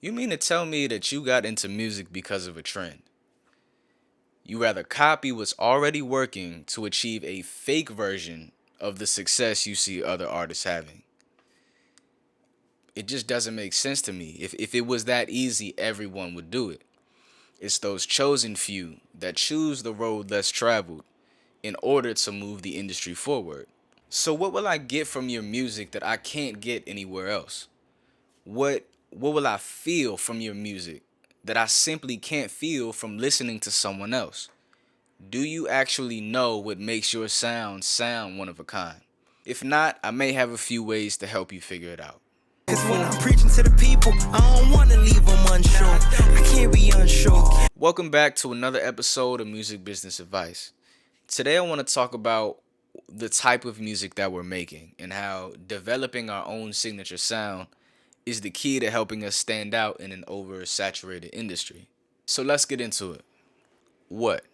You mean to tell me that you got into music because of a trend? You rather copy what's already working to achieve a fake version of the success you see other artists having? It just doesn't make sense to me. If it was that easy, everyone would do it. It's those chosen few that choose the road less traveled in order to move the industry forward. So what will I get from your music that I can't get anywhere else? What will I feel from your music that I simply can't feel from listening to someone else? Do you actually know what makes your sound one of a kind? If not, I may have a few ways to help you figure it out. Cause when I'm preaching to the people, I don't wanna leave them unsure. I can't be unsure. Welcome back to another episode of Music Business Advice. Today I want to talk about the type of music that we're making and how developing our own signature sound is the key to helping us stand out in an oversaturated industry. So let's get into it. What?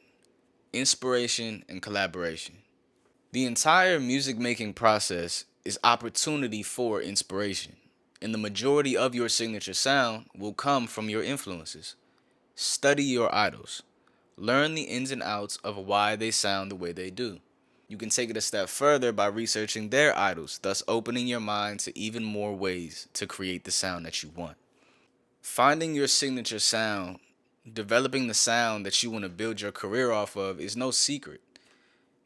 Inspiration and collaboration. The entire music making process is opportunity for inspiration, and the majority of your signature sound will come from your influences. Study your idols. Learn the ins and outs of why they sound the way they do. You can take it a step further by researching their idols, thus opening your mind to even more ways to create the sound that you want. Finding your signature sound, developing the sound that you want to build your career off of is no secret.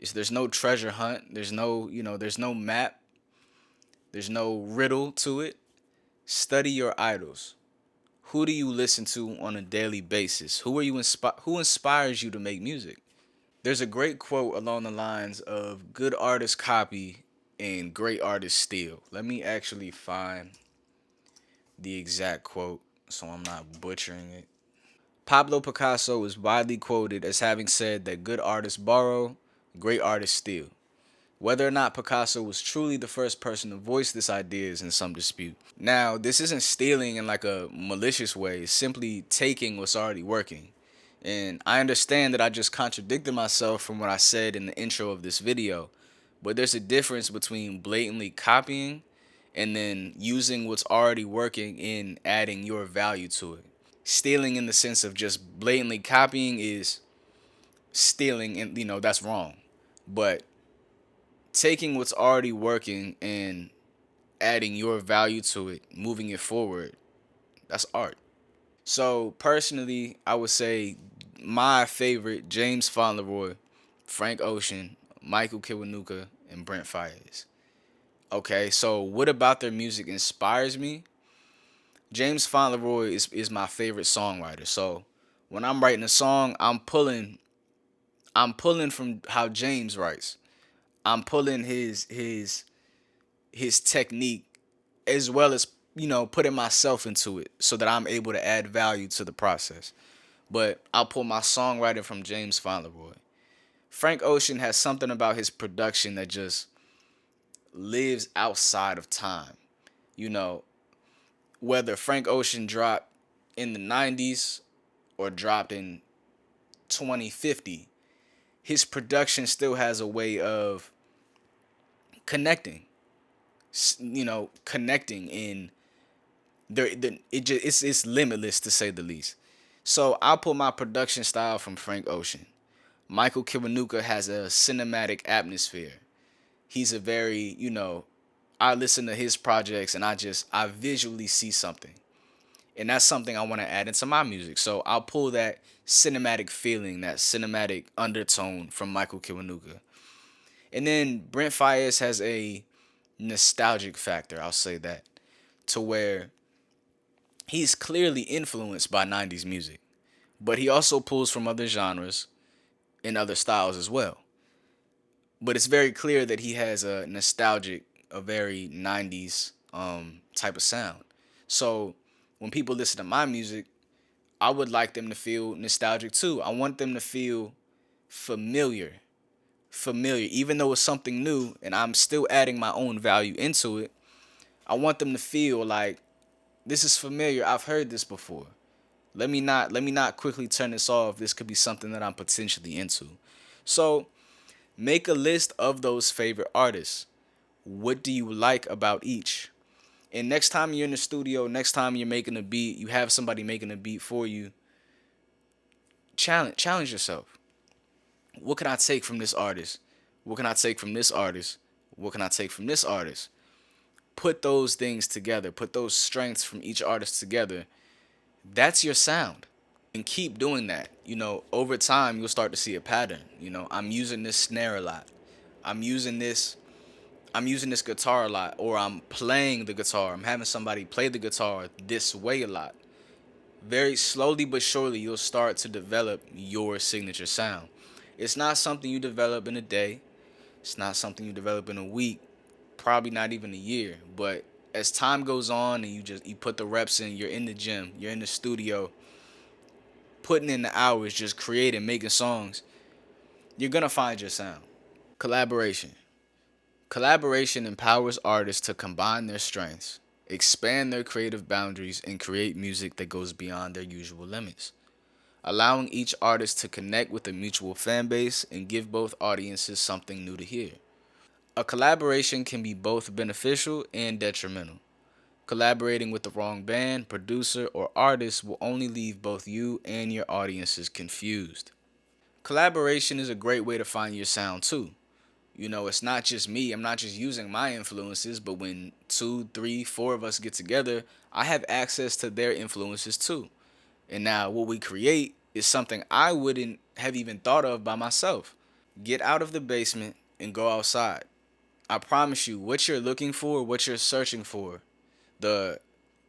There's no treasure hunt, there's no map, there's no riddle to it. Study your idols. Who do you listen to on a daily basis? Who inspires you to make music? There's a great quote along the lines of good artists copy and great artists steal. Let me actually find the exact quote so I'm not butchering it. Pablo Picasso is widely quoted as having said that good artists borrow, great artists steal. Whether or not Picasso was truly the first person to voice this idea is in some dispute. Now, this isn't stealing in like a malicious way, it's simply taking what's already working. And I understand that I just contradicted myself from what I said in the intro of this video, but there's a difference between blatantly copying and then using what's already working and adding your value to it. Stealing in the sense of just blatantly copying is stealing, and that's wrong. But taking what's already working and adding your value to it, moving it forward, that's art. So personally, I would say my favorite: James Fauntleroy, Frank Ocean, Michael Kiwanuka, and Brent Faiyaz. Okay, so what about their music inspires me? James Fauntleroy is my favorite songwriter. So when I'm writing a song, I'm pulling from how James writes. I'm pulling his technique as well as putting myself into it so that I'm able to add value to the process. But I'll pull my songwriting from James Fauntleroy. Frank Ocean has something about his production that just lives outside of time. You know, whether Frank Ocean dropped in the 90s or dropped in 2050, his production still has a way of connecting. Connecting in it's limitless to say the least. So I'll pull my production style from Frank Ocean. Michael Kiwanuka has a cinematic atmosphere. He's a very, I listen to his projects and I visually see something. And that's something I want to add into my music. So I'll pull that cinematic feeling, that cinematic undertone from Michael Kiwanuka. And then Brent Faiyaz has a nostalgic factor, I'll say that, to where he's clearly influenced by 90s music, but he also pulls from other genres and other styles as well. But it's very clear that he has a very 90s type of sound. So when people listen to my music, I would like them to feel nostalgic too. I want them to feel familiar. Familiar, even though it's something new and I'm still adding my own value into it. I want them to feel like this is familiar. I've heard this before. Let me not quickly turn this off. This could be something that I'm potentially into. So make a list of those favorite artists. What do you like about each? And next time you're in the studio, next time you're making a beat, you have somebody making a beat for you. Challenge yourself. What can I take from this artist? What can I take from this artist? What can I take from this artist? Put those things together. Put those strengths from each artist together. That's your sound. And keep doing that. Over time you'll start to see a pattern. I'm using this snare a lot. I'm using this I'm using this guitar a lot, or I'm playing the guitar. I'm having somebody play the guitar this way a lot. Very slowly but surely, you'll start to develop your signature sound. It's not something you develop in a day. It's not something you develop in a week. Probably not even a year. But as time goes on and you put the reps in, you're in the gym, you're in the studio, putting in the hours, just creating, making songs, you're gonna find your sound. Collaboration. Collaboration empowers artists to combine their strengths, expand their creative boundaries, and create music that goes beyond their usual limits, allowing each artist to connect with a mutual fan base and give both audiences something new to hear. A collaboration can be both beneficial and detrimental. Collaborating with the wrong band, producer, or artist will only leave both you and your audiences confused. Collaboration is a great way to find your sound too. It's not just me. I'm not just using my influences, but when two, three, four of us get together, I have access to their influences too. And now what we create is something I wouldn't have even thought of by myself. Get out of the basement and go outside. I promise you, what you're looking for, what you're searching for, the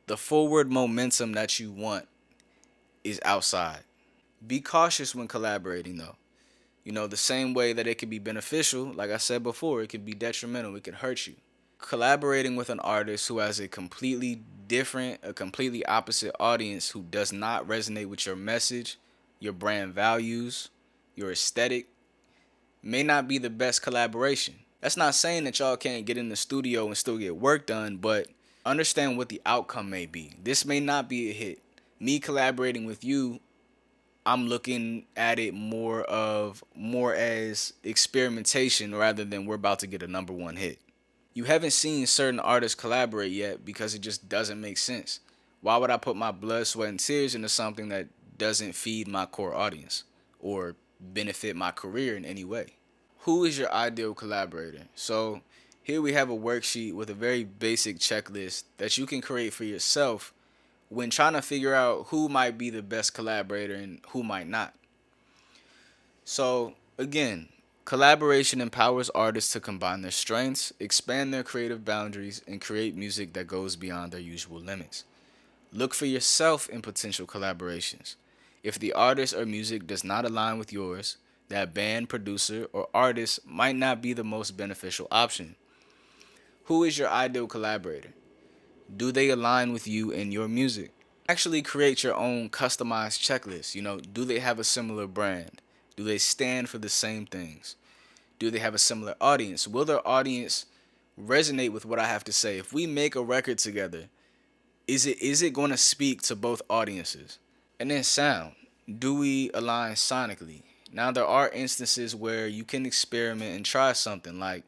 the forward momentum that you want is outside. Be cautious when collaborating though. The same way that it could be beneficial, like I said before, it could be detrimental, it could hurt you. Collaborating with an artist who has a completely different, a completely opposite audience who does not resonate with your message, your brand values, your aesthetic, may not be the best collaboration. That's not saying that y'all can't get in the studio and still get work done, but understand what the outcome may be. This may not be a hit. Me collaborating with you, I'm looking at it more as experimentation rather than we're about to get a number one hit. You haven't seen certain artists collaborate yet because it just doesn't make sense. Why would I put my blood, sweat, and tears into something that doesn't feed my core audience or benefit my career in any way? Who is your ideal collaborator? So, here we have a worksheet with a very basic checklist that you can create for yourself when trying to figure out who might be the best collaborator and who might not. So, again, collaboration empowers artists to combine their strengths, expand their creative boundaries, and create music that goes beyond their usual limits. Look for yourself in potential collaborations. If the artist or music does not align with yours, that band, producer, or artist might not be the most beneficial option. Who is your ideal collaborator? Do they align with you and your music? Actually create your own customized checklist. Do they have a similar brand? Do they stand for the same things? Do they have a similar audience? Will their audience resonate with what I have to say? If we make a record together, is it going to speak to both audiences? And then sound. Do we align sonically? Now there are instances where you can experiment and try something like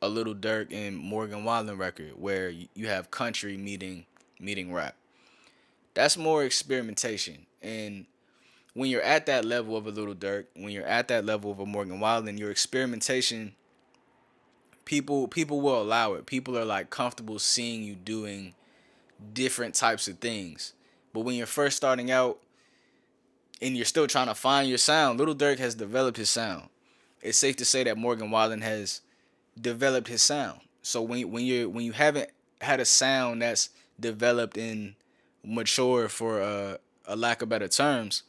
a Little Dirk and Morgan Wallen record where you have country meeting rap. That's more experimentation. And when you're at that level of a Little Dirk, when you're at that level of a Morgan Wallen, your experimentation, people will allow it. People are like comfortable seeing you doing different types of things. But when you're first starting out and you're still trying to find your sound, Little Dirk has developed his sound. It's safe to say that Morgan Wallen has developed his sound. So when you haven't had a sound that's developed and mature, for a lack of better terms,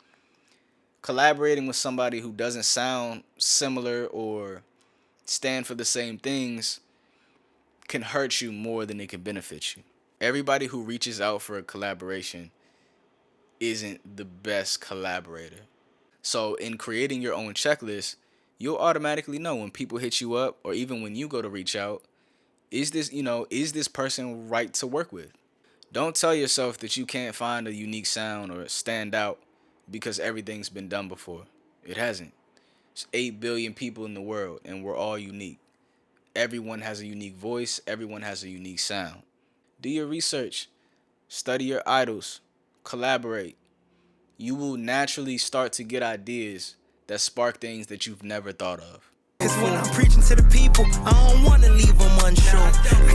collaborating with somebody who doesn't sound similar or stand for the same things can hurt you more than it can benefit you. Everybody who reaches out for a collaboration isn't the best collaborator. So in creating your own checklist, you'll automatically know when people hit you up or even when you go to reach out, is this person right to work with? Don't tell yourself that you can't find a unique sound or stand out because everything's been done before. It hasn't. There's 8 billion people in the world and we're all unique. Everyone has a unique voice, everyone has a unique sound. Do your research, study your idols, collaborate. You will naturally start to get ideas that spark things that you've never thought of. Cause when I'm preaching to the people, I don't wanna leave them unsure.